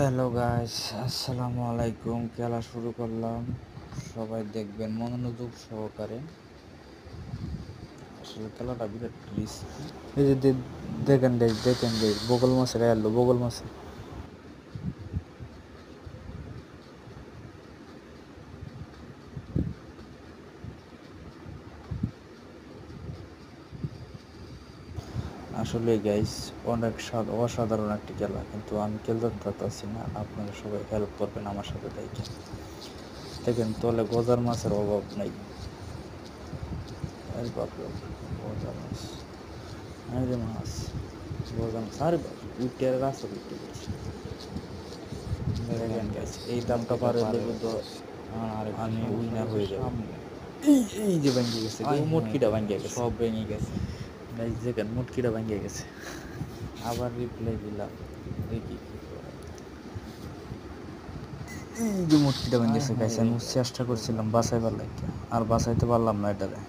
Hello guys, আসসালামু আলাইকুম। খেলা শুরু করলাম, সবাই দেখবেন মনোযোগ সহকারে। আসলে খেলাটা বিরাট রিস্কি। এই যে দেখেন গাইস, বগল মাছে গায়ে বগল মাছে। আসলে গাইস অনেক অসাধারণ একটি খেলা, কিন্তু আমি খেলতে পারতেছি না। আপনারা সবাই হেল্প করবেন আমার সাথে। দেখেন তলে গজার মাছের অভাব নাই। আরে বাপরে, গজার মাছ, আরে মাছ, গজার মাছ, আরে বাপ, উইটার রাস্তা উঠতে গেছে। দেখেন গাইস, এই দামটা পার হলে কিন্তু আমি উইনার হয়ে যাব। এই যে ভেঙে গেছে, মুটকিটা ভেঙে গেছে, সব ভেঙে গেছে গাইস। দেখেন মুটকিটা ভেঙে গেছে। আবার রিপ্লাই দিলাম, দেখি কি করে। এই যে মুটকিটা ভেঙে গেছে গাইস। আমি চেষ্টা করছিলাম বাঁচাইবার লাগে, আর বাঁচাইতে পারলাম না এটারে।